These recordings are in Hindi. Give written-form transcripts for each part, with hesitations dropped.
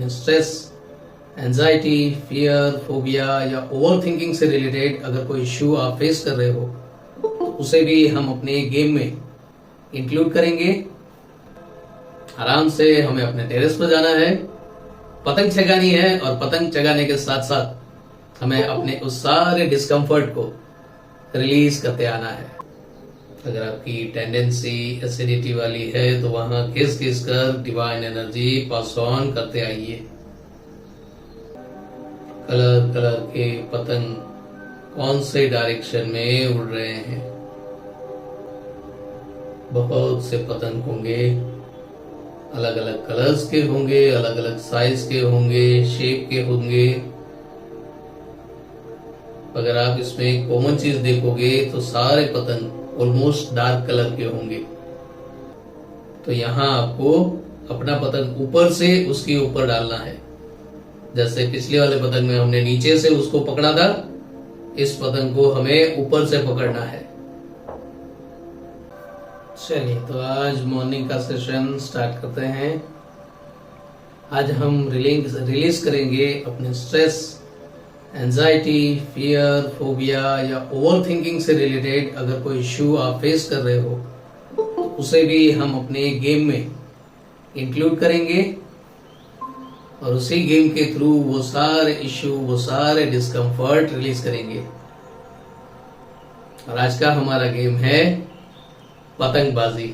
अपने स्ट्रेस, एंजाइटी, फियर, फोबिया या ओवर थिंकिंग से रिलेटेड अगर कोई इश्यू आप फेस कर रहे हो तो उसे भी हम अपने गेम में इंक्लूड करेंगे। आराम से हमें अपने टेरेस पर जाना है, पतंग चगानी है और पतंग चगाने के साथ साथ हमें अपने उस सारे डिस्कम्फर्ट को रिलीज करते आना है। अगर आपकी टेंडेंसी एसिडिटी वाली है तो वहां घिस घिस कर डिवाइन एनर्जी पास ऑन करते आइए। कलर कलर के पतंग कौन से डायरेक्शन में उड़ रहे हैं? बहुत से पतंग होंगे, अलग अलग कलर्स के होंगे, अलग अलग साइज के होंगे, शेप के होंगे। अगर आप इसमें एक कॉमन चीज देखोगे तो सारे पतंग ऑलमोस्ट डार्क कलर के होंगे। तो यहाँ आपको अपना पतंग ऊपर से उसके ऊपर डालना है। जैसे पिछले वाले पतंग में हमने नीचे से उसको पकड़ा था, इस पतंग को हमें ऊपर से पकड़ना है। चलिए, तो आज मॉर्निंग का सेशन स्टार्ट करते हैं। आज हम रिलीज करेंगे अपने स्ट्रेस, एंजाइटी, फियर, फोबिया या ओवर थिंकिंग से रिलेटेड अगर कोई इश्यू आप फेस कर रहे हो तो उसे भी हम अपने गेम में इंक्लूड करेंगे और उसी गेम के थ्रू वो सारे इश्यू, वो सारे डिस्कम्फर्ट रिलीज करेंगे। और आज का हमारा गेम है पतंगबाजी।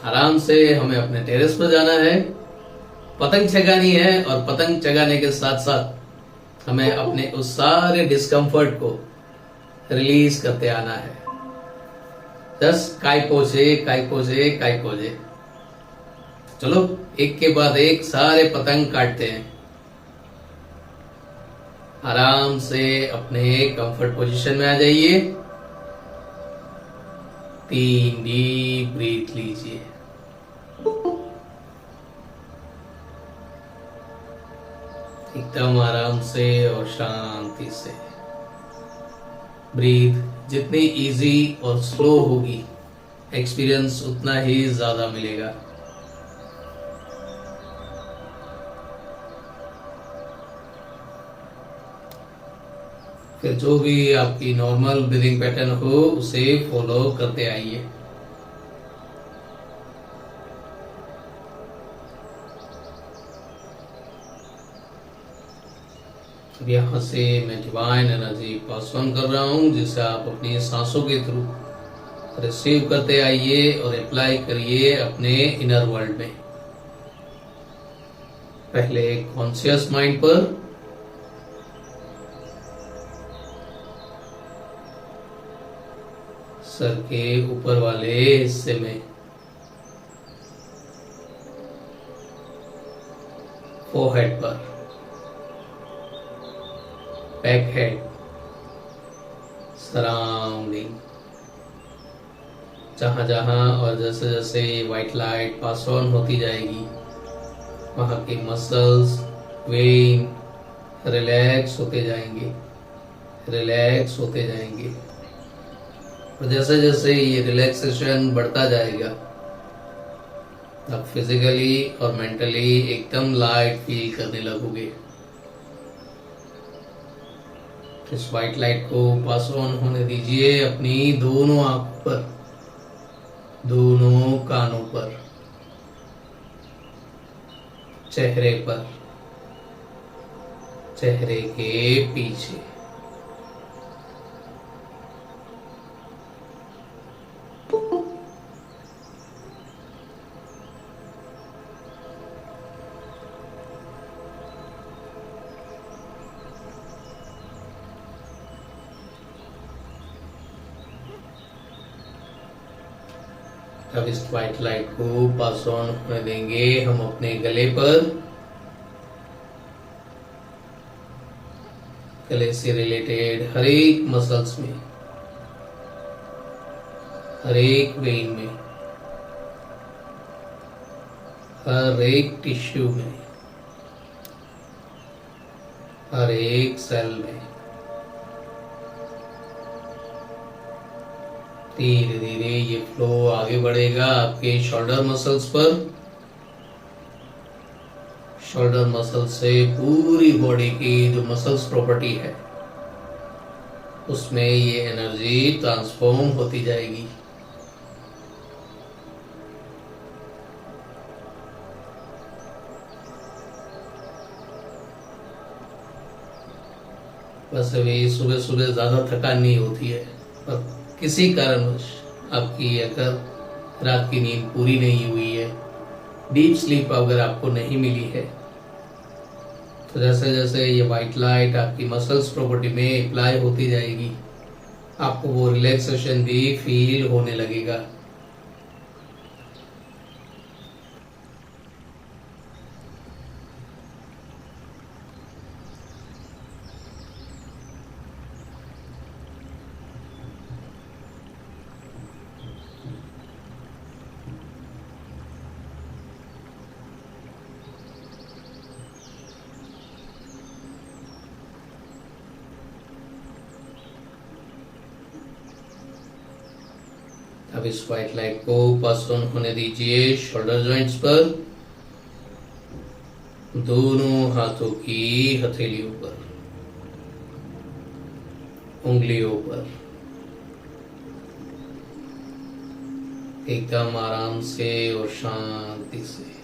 आराम से हमें अपने टेरेस पर जाना है, पतंग चगानी है और पतंग चगाने के साथ साथ हमें अपने उस सारे डिस्कम्फर्ट को रिलीज करते आना है। जस्ट काय पोजे। चलो, एक के बाद एक सारे पतंग काटते हैं। आराम से अपने कंफर्ट पोजीशन में आ जाइए। 3 डीप ब्रीथ लीजिए। एकदम आराम से और शांति से ब्रीथ। जितनी इजी और स्लो होगी, एक्सपीरियंस उतना ही ज्यादा मिलेगा। फिर जो भी आपकी नॉर्मल ब्रीदिंग पैटर्न हो उसे फॉलो करते आइए। अब यहाँ से मैं डिवाइन एनर्जी पास ऑन कर रहा हूँ, जिसे आप अपनी सांसों के थ्रू रिसीव करते आइए और अप्लाई करिए अपने इनर वर्ल्ड में। पहले कॉन्शियस माइंड पर, सर के ऊपर वाले हिस्से में, फोरहेड पर, बैक हेड, सराउंडिंग। जहां जहां और जैसे जैसे व्हाइट लाइट पास ऑन होती जाएगी, वहां के मसल्स, वेन रिलैक्स होते जाएंगे। और जैसे जैसे ये रिलैक्सेशन बढ़ता जाएगा, आप फिजिकली और मेंटली एकदम लाइट फील करने लगोगे। इस व्हाइट लाइट को पास ऑन होने दीजिए अपनी दोनों आंखों पर, दोनों कानों पर, चेहरे पर, चेहरे के पीछे। अब इस व्हाइट लाइट को पास ऑन होने देंगे हम अपने गले पर। गले से रिलेटेड हर एक मसल्स में, हर एक वेन में, हर एक टिश्यू में, हर एक सेल में। धीरे धीरे ये फ्लो आगे बढ़ेगा आपके शोल्डर मसल्स पर, शोल्डर मसल से पूरी बॉडी की जो मसल्स प्रॉपर्टी है उसमें ये एनर्जी ट्रांसफॉर्म होती जाएगी। बस अभी सुबह सुबह ज़्यादा थकान नहीं होती है, पर किसी कारणवश आपकी अगर रात की नींद पूरी नहीं हुई है, डीप स्लीप अगर आपको नहीं मिली है, तो जैसे जैसे ये वाइट लाइट आपकी मसल्स प्रॉपर्टी में अप्लाई होती जाएगी, आपको वो रिलैक्सेशन भी फील होने लगेगा। अब इस व्हाइट लाइट को पास ऑन होने दीजिए शोल्डर जॉइंट्स पर, दोनों हाथों की हथेलियों पर, उंगलियों पर, एकदम आराम से और शांति से।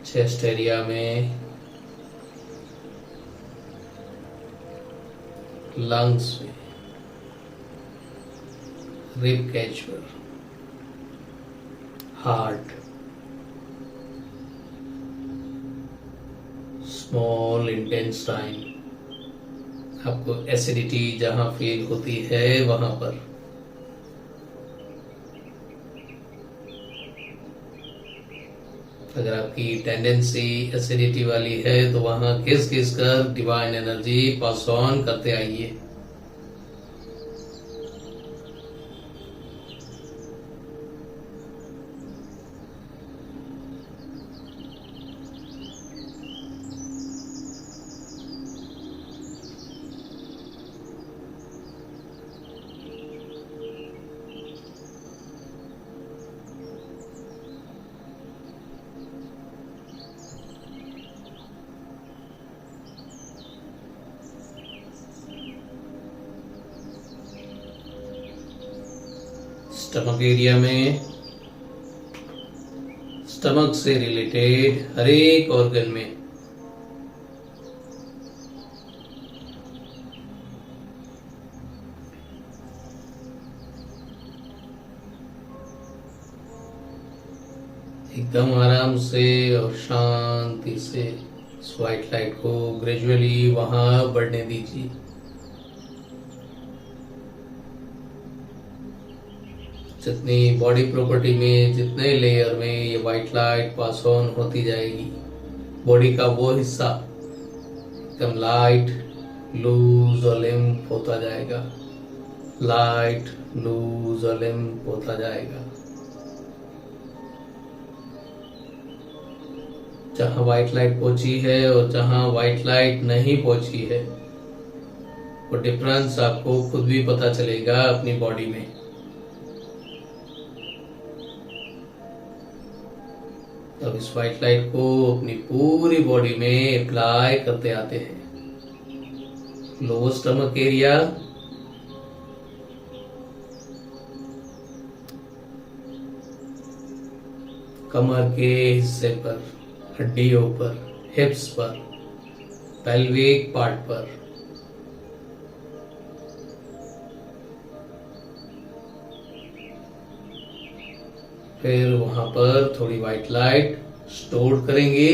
चेस्ट एरिया में, लंग्स में, रिब कैच पर, हार्ट, स्मॉल इंटेस्टाइन, आपको एसिडिटी जहां फील होती है वहां पर, अगर आपकी टेंडेंसी एसिडिटी वाली है तो वहां घिस घिस कर डिवाइन एनर्जी पास ऑन करते आइए। स्टमक एरिया में, स्टमक से रिलेटेड हर एक ऑर्गन में एकदम आराम से और शांति से इस व्हाइट लाइट को ग्रेजुअली वहां बढ़ने दीजिए। जितनी बॉडी प्रॉपर्टी में, जितने लेयर में ये व्हाइट लाइट पास ऑन होती जाएगी, बॉडी का वो हिस्सा एकदम लाइट, लूज और लिम्प होता जाएगा, लाइट, लूज और लिम्प होता जाएगा। जहां व्हाइट लाइट पहुंची है और जहां व्हाइट लाइट नहीं पहुंची है, वो डिफरेंस आपको खुद भी पता चलेगा अपनी बॉडी में। अब इस व्हाइट लाइट को अपनी पूरी बॉडी में अप्लाई करते आते हैं। लोअर स्टमक एरिया, कमर के हिस्से पर, हड्डियों पर, हिप्स पर, पेल्विक पार्ट पर, फिर वहां पर थोड़ी व्हाइट लाइट स्टोर करेंगे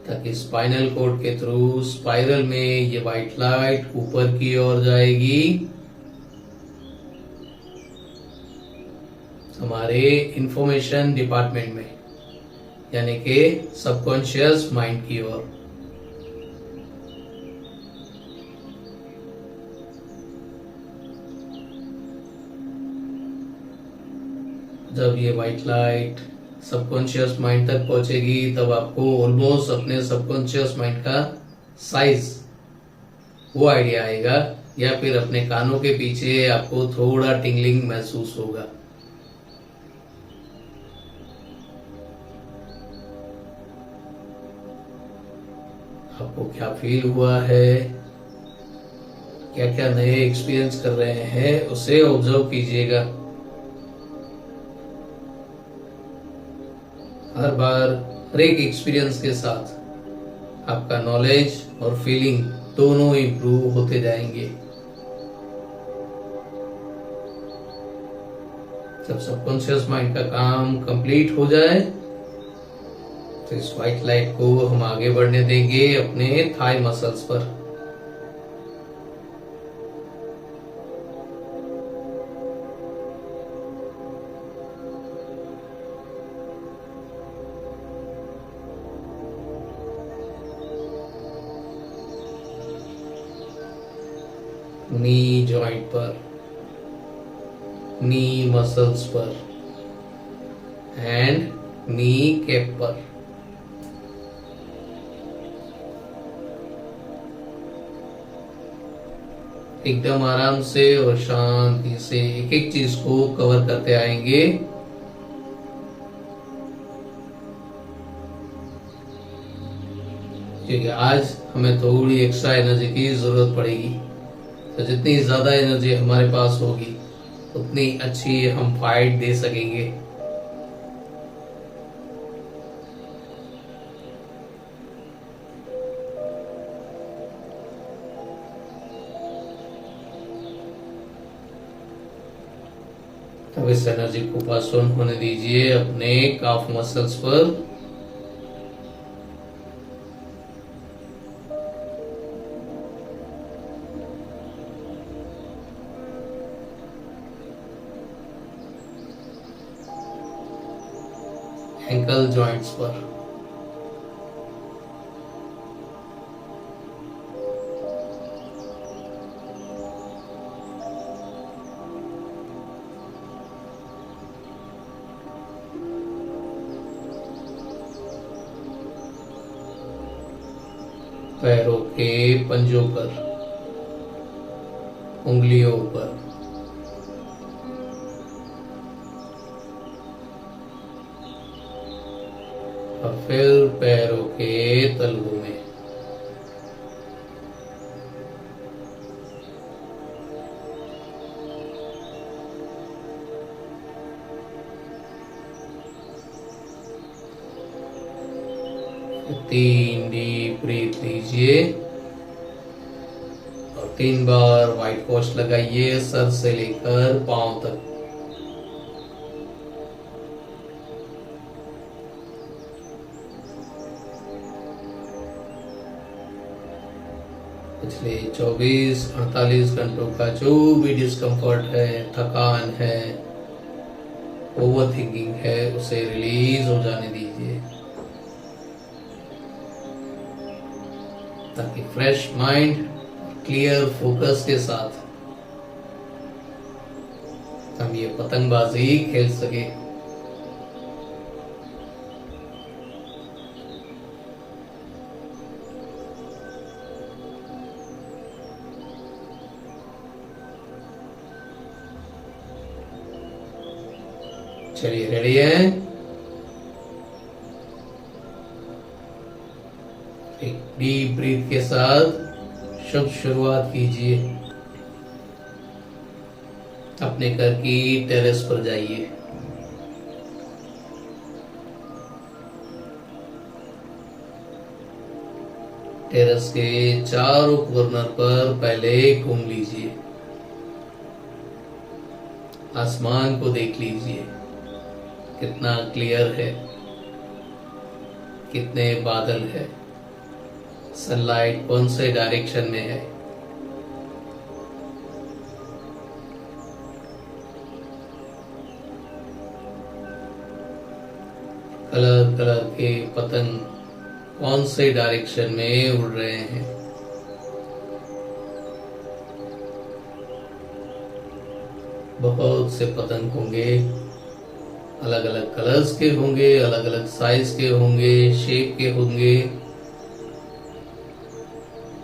ताकि स्पाइनल कोड के थ्रू स्पाइरल में ये व्हाइट लाइट ऊपर की ओर जाएगी, हमारे इंफॉर्मेशन डिपार्टमेंट में, यानी कि सबकॉन्शियस माइंड की ओर। जब ये व्हाइट लाइट सबकॉन्शियस माइंड तक पहुंचेगी तब आपको ऑलमोस्ट अपने सबकॉन्शियस माइंड का साइज वो आइडिया आएगा, या फिर अपने कानों के पीछे आपको थोड़ा टिंगलिंग महसूस होगा। आपको क्या फील हुआ है, क्या क्या नए एक्सपीरियंस कर रहे हैं, उसे ऑब्जर्व कीजिएगा। हर बार हर एक एक्सपीरियंस के साथ आपका नॉलेज और फीलिंग दोनों इंप्रूव होते जाएंगे। जब सबकॉन्शियस माइंड का काम कंप्लीट हो जाए तो इस व्हाइट लाइट को हम आगे बढ़ने देंगे अपने थाई मसल्स पर। नी जॉइंट पर, नी मसल्स पर एंड नी कैप पर। एकदम आराम से और शांति से एक एक चीज को कवर करते आएंगे। क्योंकि आज हमें थोड़ी एक्स्ट्रा एनर्जी की जरूरत पड़ेगी, तो जितनी ज्यादा एनर्जी हमारे पास होगी उतनी अच्छी हम फाइट दे सकेंगे। अब इस एनर्जी को पास ऑन होने दीजिए अपने काफ मसल्स पर। एंकल जॉइंट्स पर, पैरों के पंजों पर, उंगलियों पर, और फिर पैरों के तलवों में। तीन डीप ब्रीथ लीजिए और 3 बार व्हाइट वॉश लगाइए सर से लेकर पांव तक। पिछले 24-48 घंटों का जो भी डिस्कम्फर्ट है, थकान है, ओवर थिंकिंग है, उसे रिलीज हो जाने दीजिए, ताकि फ्रेश माइंड, क्लियर फोकस के साथ हम ये पतंगबाजी खेल सके। चलिए, रेडी है? एक डीप ब्रीथ के साथ शुभ शुरुआत कीजिए। अपने घर की टेरेस पर जाइए। टेरेस के चारों कॉर्नर पर पहले घूम लीजिए। आसमान को देख लीजिए, कितना क्लियर है, कितने बादल है, सनलाइट कौन से डायरेक्शन में है। कलर कलर के पतंग कौन से डायरेक्शन में उड़ रहे हैं। बहुत से पतंग होंगे, अलग अलग कलर्स के होंगे, अलग अलग साइज के होंगे, शेप के होंगे।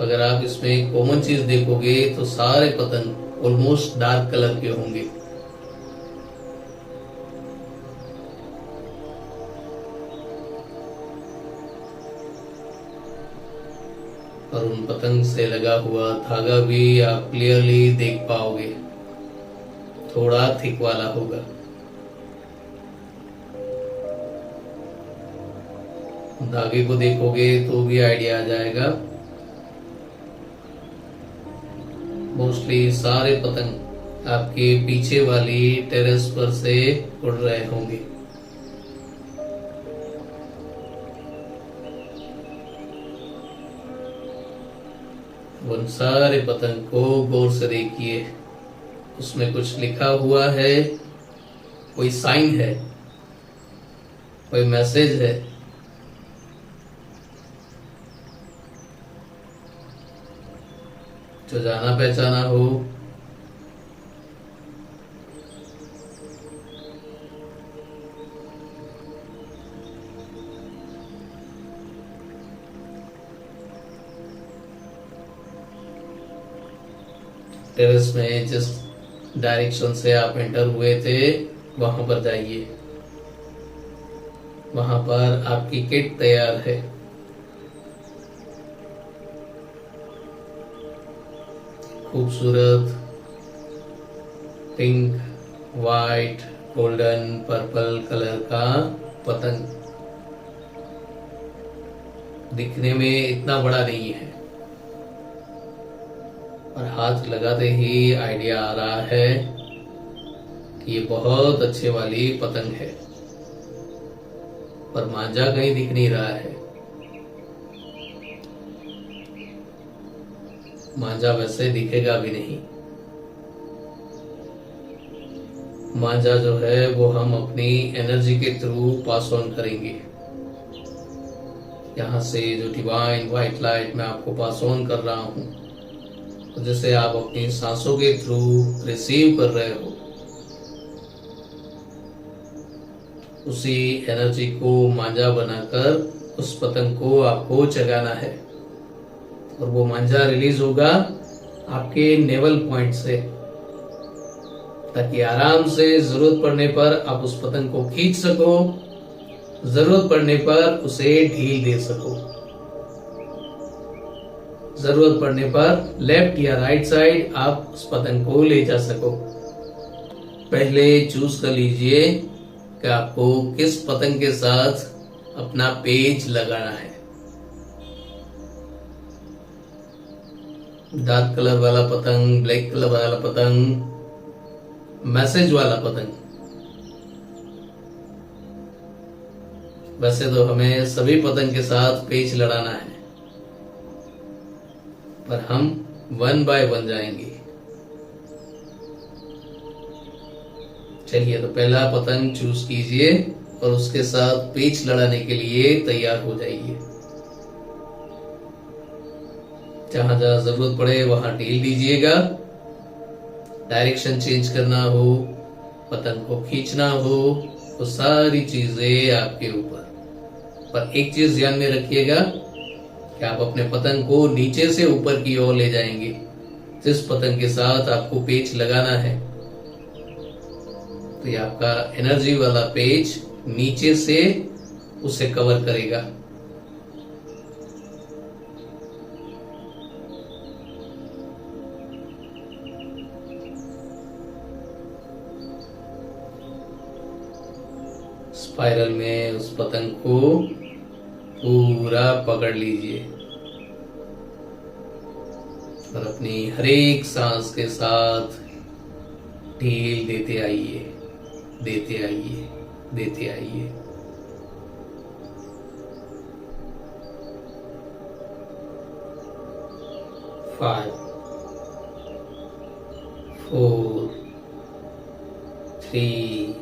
अगर आप इसमें कॉमन चीज देखोगे तो सारे पतंग ऑलमोस्ट डार्क कलर के होंगे। और उन पतंग से लगा हुआ धागा भी आप क्लियरली देख पाओगे, थोड़ा थिक वाला होगा। धागे को देखोगे तो भी आइडिया आ जाएगा। मोस्टली सारे पतंग आपके पीछे वाली टेरेस पर से उड़ रहे होंगे। उन सारे पतंग को गौर से देखिए, उसमें कुछ लिखा हुआ है, कोई साइन है, कोई मैसेज है। जो जाना पहचाना हो। टेरेस में जिस डायरेक्शन से आप एंटर हुए थे वहां पर जाइए। वहां पर आपकी किट तैयार है। खूबसूरत pink, white, golden, purple colour का पतंग। दिखने में इतना बड़ा नहीं है और हाथ लगाते ही आइडिया आ रहा है कि ये बहुत अच्छे वाली पतंग है। पर मांझा कहीं दिख नहीं रहा है। मांझा वैसे दिखेगा भी नहीं। मांझा जो है वो हम अपनी एनर्जी के थ्रू पास ऑन करेंगे। यहाँ से जो डिवाइन व्हाइट लाइट मैं आपको पास ऑन कर रहा हूं, तो जैसे आप अपनी सांसों के थ्रू रिसीव कर रहे हो, उसी एनर्जी को मांझा बनाकर उस पतंग को आपको जगाना है। और वो मांझा रिलीज होगा आपके नेवल पॉइंट से, ताकि आराम से जरूरत पड़ने पर आप उस पतंग को खींच सको, जरूरत पड़ने पर उसे ढील दे सको, जरूरत पड़ने पर लेफ्ट या राइट साइड आप उस पतंग को ले जा सको। पहले चूज कर लीजिए कि आपको किस पतंग के साथ अपना पेज लगाना है। डार्क कलर वाला पतंग, ब्लैक कलर वाला पतंग, मैसेज वाला पतंग। वैसे तो हमें सभी पतंग के साथ पेच लड़ाना है, पर हम 1 बाय 1 जाएंगे। चलिए, तो पहला पतंग चूज कीजिए और उसके साथ पेच लड़ाने के लिए तैयार हो जाइए। जहां जहां जरूरत पड़े वहां ढील दीजिएगा। डायरेक्शन चेंज करना हो, पतंग को खींचना हो, वो सारी चीजें आपके ऊपर। पर एक चीज ध्यान में रखिएगा कि आप अपने पतंग को नीचे से ऊपर की ओर ले जाएंगे। जिस पतंग के साथ आपको पेच लगाना है, तो ये आपका एनर्जी वाला पेच नीचे से उसे कवर करेगा। स्पाइरल में उस पतंग को पूरा पकड़ लीजिए और अपनी हर एक सांस के साथ ढील देते आइए, देते आइए, देते आइए। फाइव, 4, 3,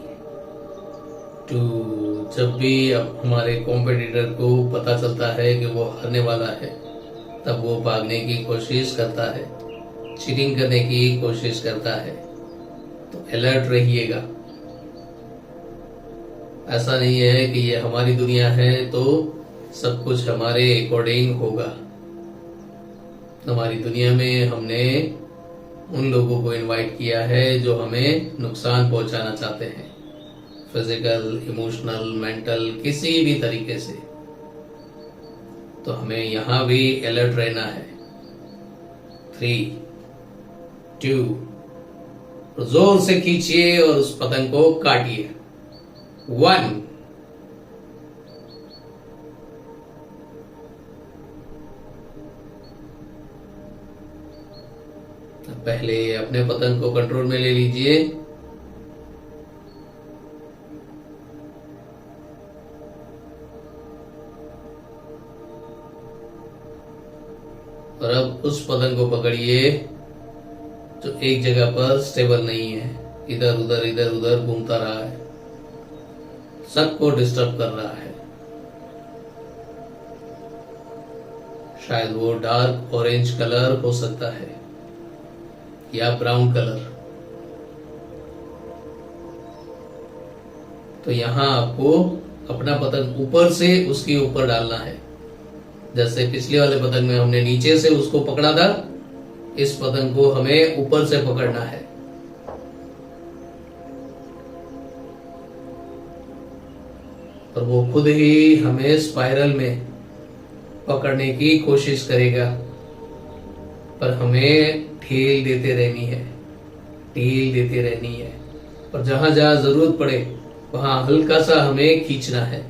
2। जब भी अब हमारे कॉम्पिटिटर को पता चलता है कि वो हारने वाला है, तब वो भागने की कोशिश करता है, चीटिंग करने की कोशिश करता है। तो अलर्ट रहिएगा। ऐसा नहीं है कि ये हमारी दुनिया है तो सब कुछ हमारे अकॉर्डिंग होगा। हमारी दुनिया में हमने उन लोगों को इनवाइट किया है जो हमें नुकसान पहुंचाना चाहते हैं, फिजिकल, इमोशनल, मेंटल, किसी भी तरीके से। तो हमें यहां भी अलर्ट रहना है। 3, 2, जोर से खींचिए और उस पतंग को काटिए। 1, पहले अपने पतंग को कंट्रोल में ले लीजिए। और अब उस पतंग को पकड़िए जो एक जगह पर स्टेबल नहीं है, इधर उधर घूमता रहा है, सबको डिस्टर्ब कर रहा है। शायद वो डार्क ऑरेंज कलर हो सकता है या ब्राउन कलर। तो यहां आपको अपना पतंग ऊपर से उसके ऊपर डालना है। जैसे पिछले वाले पतंग में हमने नीचे से उसको पकड़ा था, इस पतंग को हमें ऊपर से पकड़ना है। और वो खुद ही हमें स्पाइरल में पकड़ने की कोशिश करेगा, पर हमें ढील देते रहनी है। और जहां जहां जरूरत पड़े वहां हल्का सा हमें खींचना है,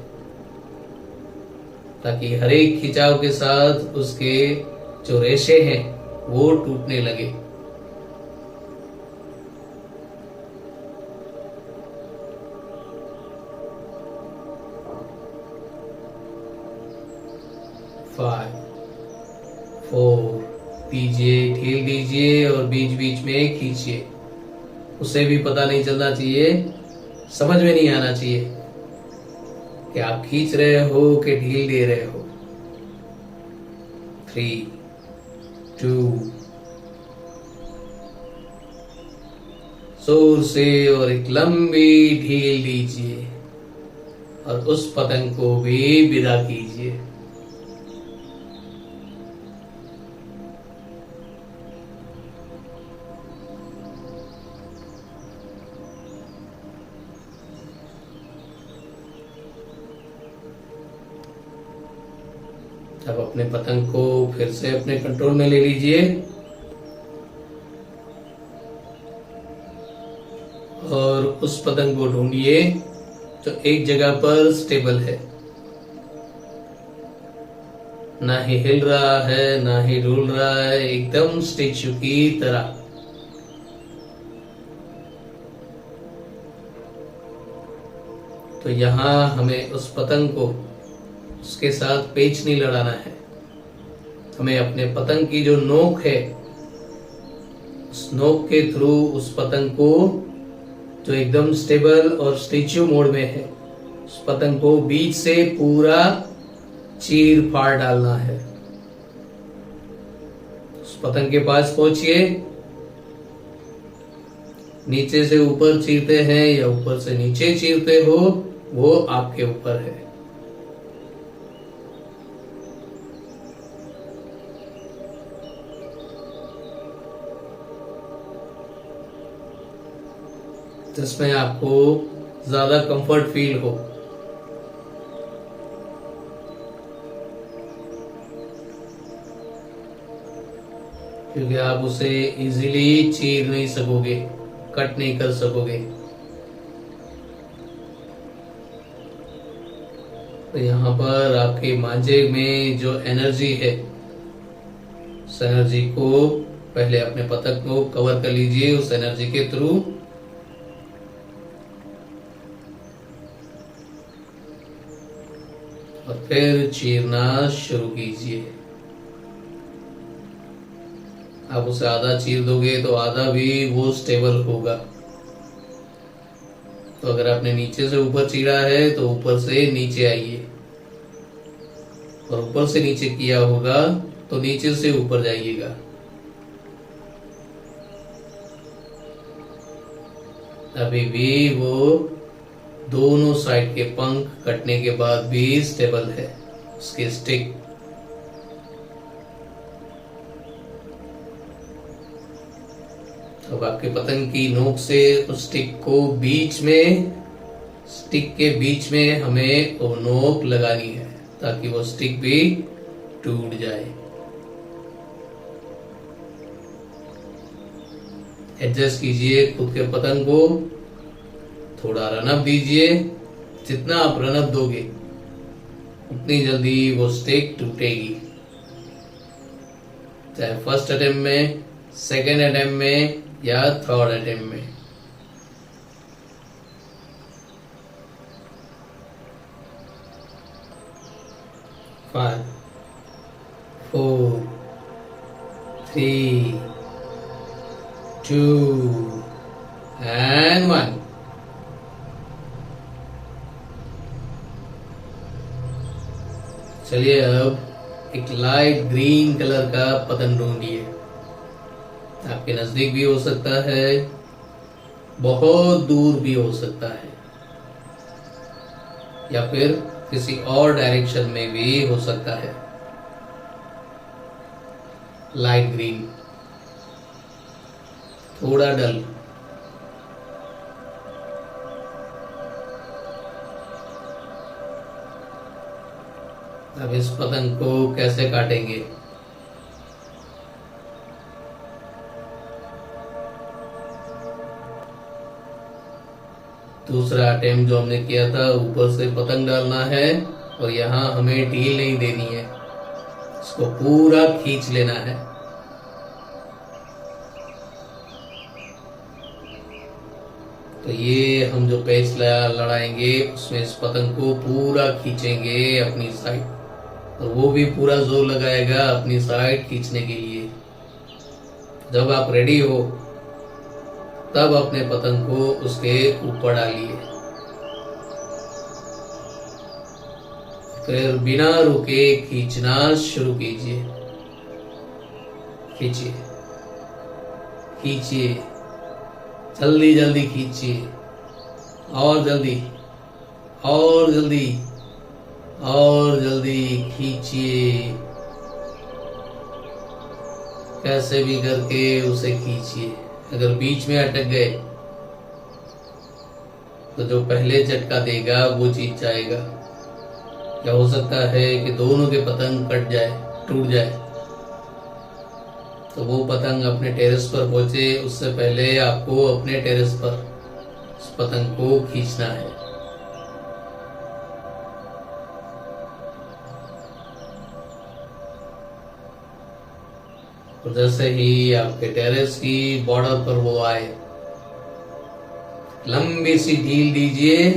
ताकि हर एक खिंचाव के साथ उसके जो रेशे हैं वो टूटने लगे। फाइव, 4, दीजिए, ढील दीजिए और बीच बीच में खींचिए। उसे भी पता नहीं चलना चाहिए, समझ में नहीं आना चाहिए कि आप खींच रहे हो कि ढील दे रहे हो। 3, 2, जोर से और एक लंबी ढील दीजिए और उस पतंग को भी विदा कीजिए। अब अपने पतंग को फिर से अपने कंट्रोल में ले लीजिए और उस पतंग को ढूंढिए जो एक जगह पर स्टेबल है, ना ही हिल रहा है ना ही डूल रहा है, एकदम स्टेच्यू की तरह। तो यहां हमें उस पतंग को उसके साथ पेच नहीं लड़ाना है। हमें अपने पतंग की जो नोक है, उस नोक के थ्रू उस पतंग को जो एकदम स्टेबल और स्टेच्यू मोड में है, उस पतंग को बीच से पूरा चीर फाड़ डालना है। उस पतंग के पास पहुंचिए। नीचे से ऊपर चीरते हैं या ऊपर से नीचे चीरते हो, वो आपके ऊपर है। जिसमें आपको ज्यादा कंफर्ट फील हो। क्योंकि आप उसे इजीली चीर नहीं सकोगे, कट नहीं कर सकोगे। तो यहाँ पर आपके मांझे में जो एनर्जी है, उस एनर्जी को पहले अपने पतंग को कवर कर लीजिए उस एनर्जी के थ्रू। और फिर चीरना शुरू कीजिए। आप उसे आधा चीर दोगे तो आधा भी वो स्टेबल होगा। तो अगर आपने नीचे से ऊपर चीरा है तो ऊपर से नीचे आइए, और ऊपर से नीचे किया होगा तो नीचे से ऊपर जाइएगा। अभी भी वो दोनों साइड के पंख कटने के बाद भी स्टेबल है, उसके स्टिक। अब आपके पतंग की नोक से उस स्टिक के बीच में हमें वो नोक लगानी है ताकि वो स्टिक भी टूट जाए। एडजस्ट कीजिए खुद के पतंग को, थोड़ा रनअप दीजिए। जितना आप रनअप दोगे उतनी जल्दी वो स्टिक टूटेगी, चाहे फर्स्ट अटेम्प्ट में, सेकेंड अटेम्प्ट में या थर्ड अटेम्प्ट में। Five, 4, 3, 2 and 1। चलिए अब एक लाइट ग्रीन कलर का पतंग ढूंढिए। आपके नजदीक भी हो सकता है, बहुत दूर भी हो सकता है, या फिर किसी और डायरेक्शन में भी हो सकता है। लाइट ग्रीन, थोड़ा डल। अब इस पतंग को कैसे काटेंगे? दूसरा अटेम्प्ट जो हमने किया था, ऊपर से पतंग डालना है और यहाँ हमें ढील नहीं देनी है, इसको पूरा खींच लेना है। तो ये हम जो पेच लड़ाएंगे उसमें इस पतंग को पूरा खींचेंगे अपनी साइड, और वो भी पूरा जोर लगाएगा अपनी साइड खींचने के लिए। जब आप रेडी हो तब अपने पतंग को उसके ऊपर डालिए, फिर बिना रुके खींचना शुरू कीजिए। खींचिए खींचिए, जल्दी जल्दी खींचिए, और जल्दी और जल्दी और जल्दी खींचिए। कैसे भी करके उसे खींचिए। अगर बीच में अटक गए तो जो पहले झटका देगा वो जीत जाएगा। क्या हो सकता है कि दोनों के पतंग कट जाए, टूट जाए, तो वो पतंग अपने टेरेस पर पहुंचे उससे पहले आपको अपने टेरेस पर उस पतंग को खींचना है। तो जैसे ही आपके टेरेस की बॉर्डर पर वो आए, लंबी सी ढील दीजिए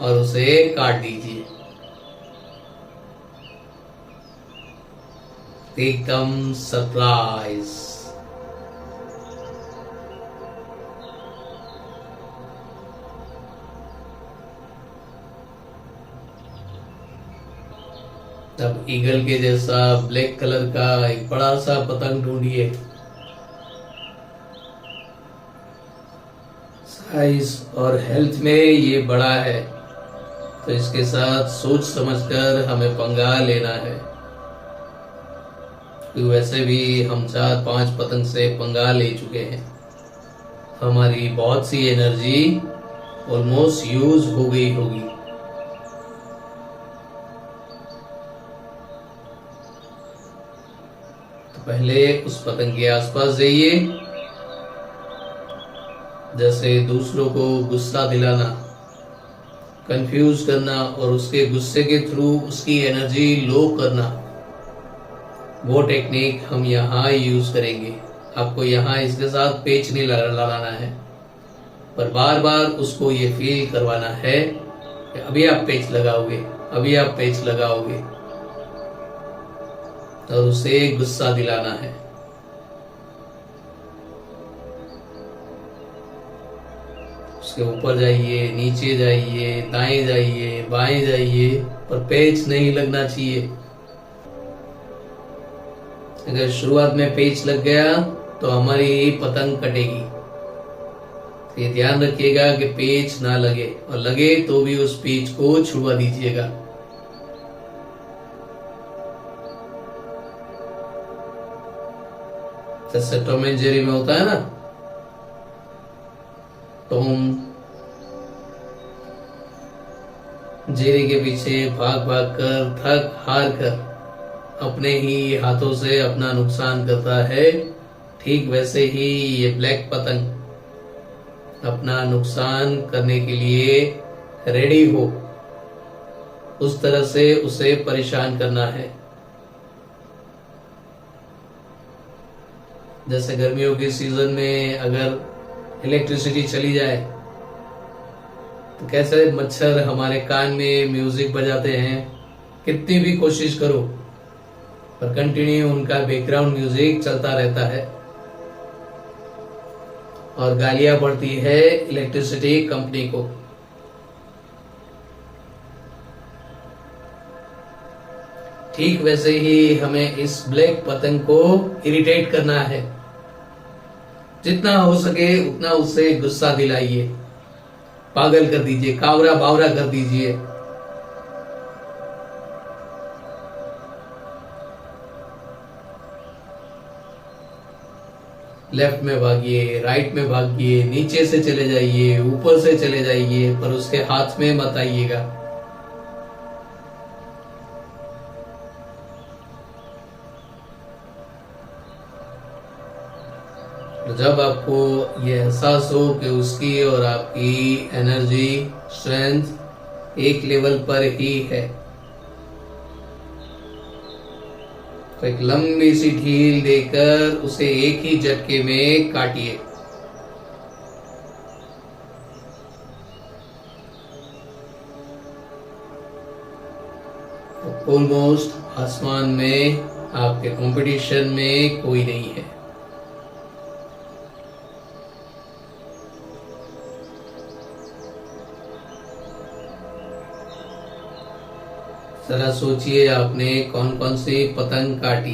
और उसे काट दीजिए, एकदम सरप्राइज। तब ईगल के जैसा ब्लैक कलर का एक बड़ा सा पतंग ढूंढिए। साइज और हेल्थ में ये बड़ा है, तो इसके साथ सोच समझकर हमें पंगा लेना है। तो वैसे भी हम 4-5 पतंग से पंगा ले चुके हैं, हमारी बहुत सी एनर्जी ऑलमोस्ट यूज हो गई होगी। तो पहले उस पतंग के आसपास जाइए, जैसे दूसरों को गुस्सा दिलाना, कंफ्यूज करना और उसके गुस्से के थ्रू उसकी एनर्जी लो करना, वो टेक्निक हम यहाँ यूज करेंगे। आपको यहाँ इसके साथ पेच नहीं लगाना है, पर बार बार उसको ये फील करवाना है कि अभी आप पेच लगाओगे, अभी आप पेच लगाओगे, और उसे गुस्सा दिलाना है। उसके ऊपर जाइए, नीचे जाइए, दाएं जाइए, बाएं जाइए, पर पेच नहीं लगना चाहिए। अगर शुरुआत में पेच लग गया तो हमारी पतंग कटेगी। तो ये ध्यान रखिएगा कि पेच ना लगे, और लगे तो भी उस पेच को छुड़वा दीजिएगा। जैसे टॉम एंड जेरी में होता है ना, टॉम जेरी के पीछे भाग भाग कर थक हार कर अपने ही हाथों से अपना नुकसान करता है, ठीक वैसे ही ये ब्लैक पतंग अपना नुकसान करने के लिए रेडी हो, उस तरह से उसे परेशान करना है। जैसे गर्मियों के सीजन में अगर इलेक्ट्रिसिटी चली जाए तो कैसे मच्छर हमारे कान में म्यूजिक बजाते हैं, कितनी भी कोशिश करो पर कंटिन्यू उनका बैकग्राउंड म्यूजिक चलता रहता है और गालियां पड़ती है इलेक्ट्रिसिटी कंपनी को। ठीक वैसे ही हमें इस ब्लैक पतंग को इरिटेट करना है, जितना हो सके उतना उससे गुस्सा दिलाइए, पागल कर दीजिए, कावरा बावरा कर दीजिए। लेफ्ट में भागिए, राइट में भागिए, नीचे से चले जाइए, ऊपर से चले जाइए, पर उसके हाथ में मत आइएगा। जब आपको ये एहसास हो कि उसकी और आपकी एनर्जी स्ट्रेंथ एक लेवल पर ही है, तो एक लंबी सी ढील देकर उसे एक ही झटके में काटिए। तो ऑलमोस्ट आसमान में आपके कंपटीशन में कोई नहीं है। जरा सोचिए आपने कौन कौन सी पतंग काटी।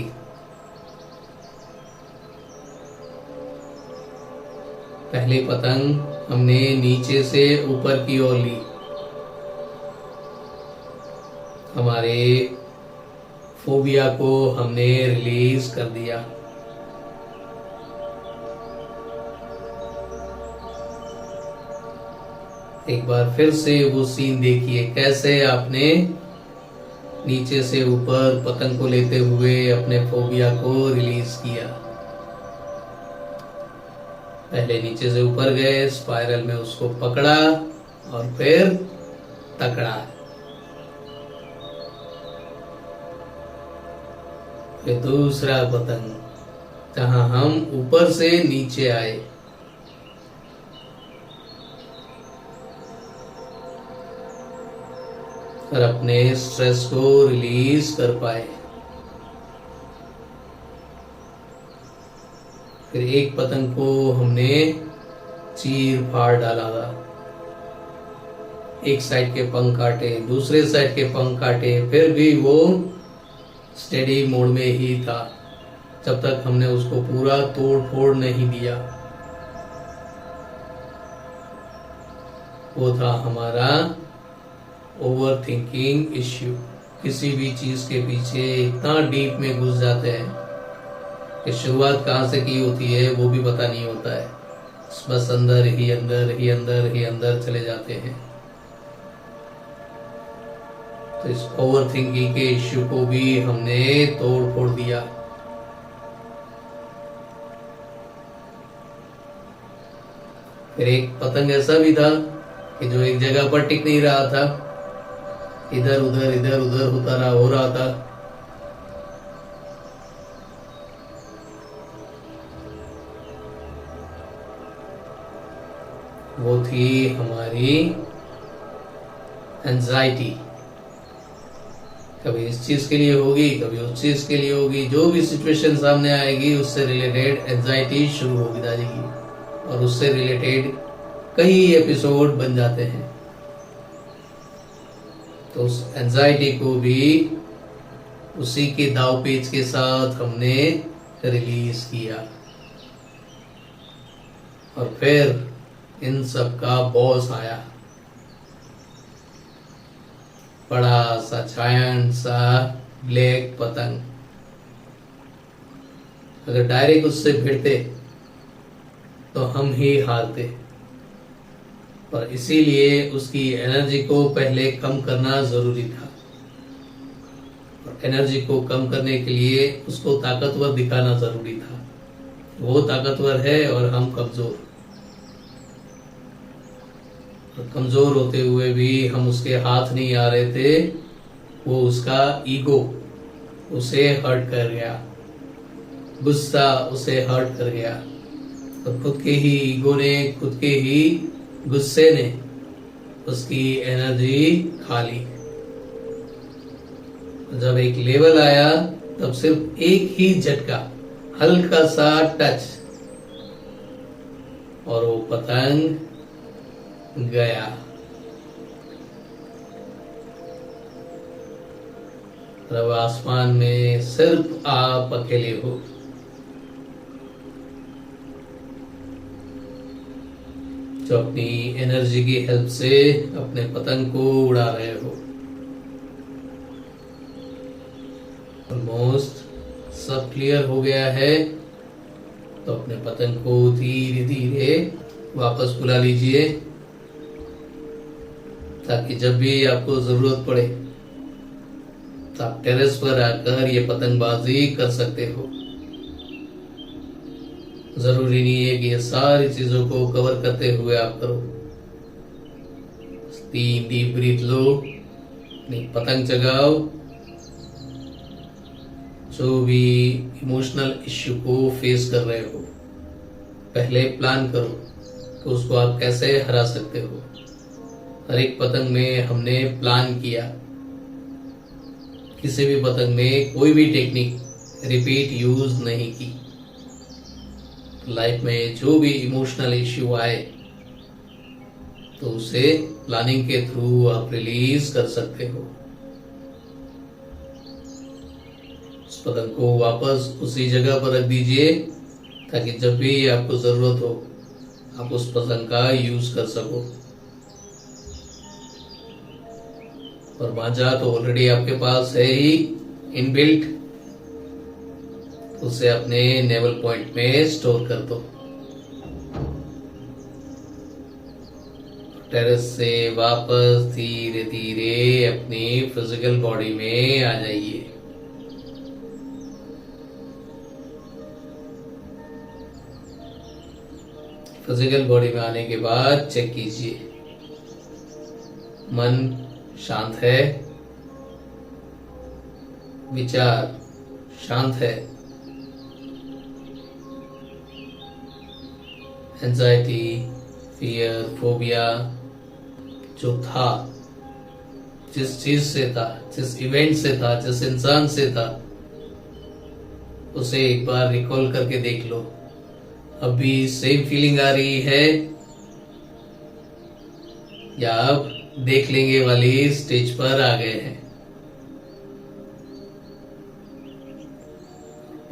पहली पतंग हमने नीचे से ऊपर की ओर ली, हमारे फोबिया को हमने रिलीज कर दिया। एक बार फिर से वो सीन देखिए, कैसे आपने नीचे से ऊपर पतंग को लेते हुए अपने फोबिया को रिलीज किया। पहले नीचे से ऊपर गए, स्पाइरल में उसको पकड़ा और फिर तकड़ा। फिर दूसरा पतंग जहां हम ऊपर से नीचे आए, और अपने स्ट्रेस को रिलीज कर पाए। फिर एक पतंग को हमने चीर फाड़ डाला था, एक साइड के पंख काटे, दूसरे साइड के पंख काटे, फिर भी वो स्टेडी मोड में ही था जब तक हमने उसको पूरा तोड़ फोड़ नहीं दिया। वो था हमारा ओवर थिंकिंग इश्यू। किसी भी चीज के पीछे इतना डीप में घुस जाते हैं कि शुरुआत कहाँ से की होती है वो भी पता नहीं होता है, बस अंदर ही अंदर ही अंदर ही अंदर चले जाते हैं। तो इस ओवर थिंकिंग के इश्यू को भी हमने तोड़ फोड़ दिया। फिर एक पतंग ऐसा भी था कि जो एक जगह पर टिक नहीं रहा था, इधर उधर होता रहा, हो रहा था। वो थी हमारी एंजाइटी। कभी इस चीज के लिए होगी, कभी उस चीज के लिए होगी, जो भी सिचुएशन सामने आएगी उससे रिलेटेड एंजाइटी शुरू होगी जाएगी, और उससे रिलेटेड कई एपिसोड बन जाते हैं। तो उस एंजाइटी को भी उसी के दाव पेच के साथ हमने रिलीज किया, और फिर इन सब का बॉस आया, बड़ा सा जायंट सा ब्लैक पतंग। अगर डायरेक्ट उससे भिड़ते तो हम ही हारते, और इसीलिए उसकी एनर्जी को पहले कम करना जरूरी था। और एनर्जी को कम करने के लिए उसको ताकतवर दिखाना जरूरी था। वो ताकतवर है और हम कमजोर। और कमजोर होते हुए भी हम उसके हाथ नहीं आ रहे थे। वो उसका ईगो उसे हर्ट कर गया, गुस्सा उसे हर्ट कर गया। और खुद के ही ईगो ने, खुद के ही गुस्से ने उसकी एनर्जी खा ली। जब एक लेवल आया तब सिर्फ एक ही झटका, हल्का सा टच, और वो पतंग गया। अब आसमान में सिर्फ आप अकेले हो। जो अपनी एनर्जी की हेल्प से अपने पतंग को उड़ा रहे हो। ऑलमोस्ट सब क्लियर हो गया है, तो अपने पतंग को धीरे धीरे वापस बुला लीजिए, ताकि जब भी आपको जरूरत पड़े तो आप टेरेस पर आकर ये पतंगबाजी कर सकते हो। जरूरी नहीं है कि ये सारी चीजों को कवर करते हुए आप करो। 3 डीप ब्रीथ लो, अपनी पतंग जगाओ। जो भी इमोशनल इश्यू को फेस कर रहे हो, पहले प्लान करो कि उसको आप कैसे हरा सकते हो। हर एक पतंग में हमने प्लान किया। किसी भी पतंग में कोई भी टेक्निक रिपीट यूज नहीं की। लाइफ में जो भी इमोशनल इश्यू आए तो उसे प्लानिंग के थ्रू आप रिलीज कर सकते हो। उस पतंग को वापस उसी जगह पर रख दीजिए, ताकि जब भी आपको जरूरत हो आप उस पतंग का यूज कर सको। और मांझा तो ऑलरेडी आपके पास है ही इनबिल्ट, उसे अपने नेवल पॉइंट में स्टोर कर दो। टेरेस से वापस धीरे धीरे अपनी फिजिकल बॉडी में आ जाइए। फिजिकल बॉडी में आने के बाद चेक कीजिए, मन शांत है, विचार शांत है, एंजाइटी, फियर, फोबिया जो था, जिस चीज से था, जिस इवेंट से था, जिस इंसान से था, उसे एक बार रिकॉल करके देख लो। अभी सेम फीलिंग आ रही है या अब देख लेंगे वाली स्टेज पर आ गए हैं?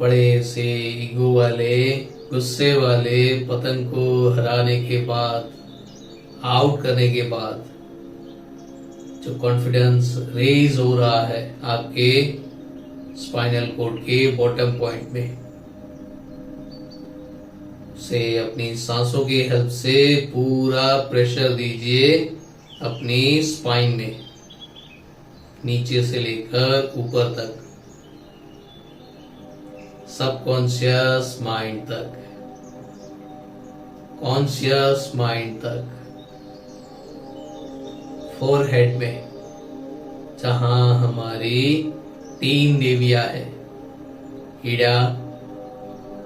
बड़े से ईगो वाले, गुस्से वाले पतंग को हराने के बाद, आउट करने के बाद जो कॉन्फिडेंस रेज हो रहा है आपके स्पाइनल कॉर्ड के बॉटम पॉइंट में, से अपनी सांसों की हेल्प से पूरा प्रेशर दीजिए अपनी स्पाइन में, नीचे से लेकर ऊपर तक, सबकॉन्शियस माइंड तक, कॉन्शियस माइंड तक, फोरहेड में जहां हमारी 3 देवियां है, ईड़ा,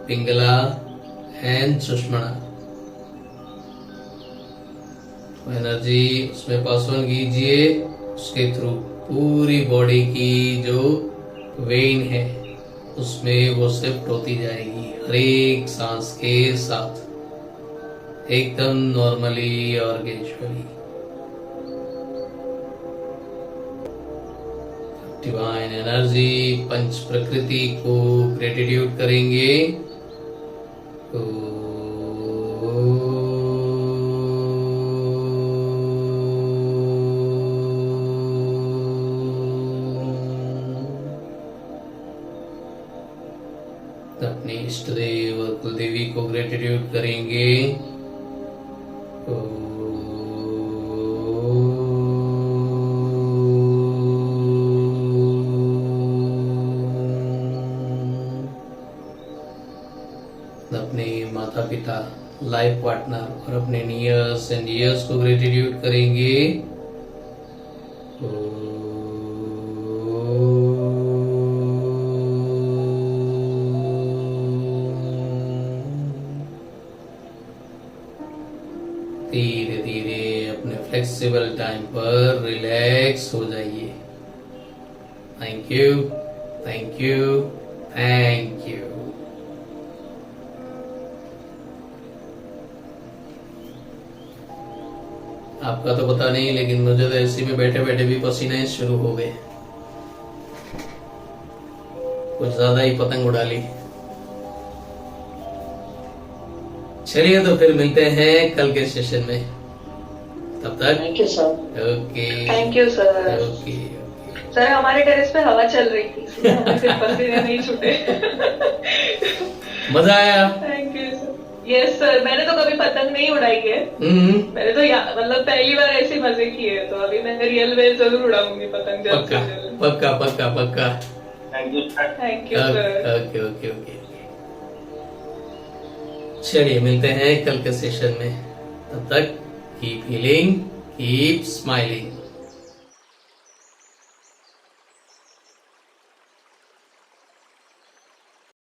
पिंगला एंड सुषमणा। एनर्जी उसमें पास ऑन कीजिए, उसके थ्रू पूरी बॉडी की जो वेन है उसमें वो शिफ्ट होती जाएगी हर एक सांस के साथ, एकदम नॉर्मली और ग्रेजुअली। डिवाइन एनर्जी, पंच प्रकृति को ग्रेटिट्यूड करेंगे। अपने इष्ट देव और कुलदेवी को ग्रेटिट्यूड करेंगे। अपने माता पिता, लाइफ पार्टनर और अपने नियर्स एंड ईयर्स को ग्रेटिट्यूड करेंगे। धीरे धीरे अपने फ्लेक्सिबल टाइम पर रिलैक्स हो जाइए। Thank you, thank you, thank you. आपका तो पता नहीं, लेकिन मुझे तो एसी में बैठे बैठे भी पसीने शुरू हो गए। कुछ ज्यादा ही पतंग उड़ा ली। चलिए तो फिर मिलते हैं कल के सेशन में। तब तक thank you sir. Okay, thank you sir. Okay. Sir हमारे टेरेस पे हवा चल रही थी, इसलिए हमें सिर्फ पसीने नहीं छूटे। मजा आया। Thank you sir. Yes sir, मैंने तो कभी पतंग नहीं उड़ाई है। मैंने तो मतलब पहली बार ऐसे मजे किए, तो अभी मैं रियल में जरूर उड़ाऊंगी पतंग जल्द से पक्का जल्द। पक्का पक्का पक्का। Thank you sir. Okay okay okay. चलिए मिलते हैं कल के सेशन में। तब तक कीप हीलिंग, कीप स्माइलिंग।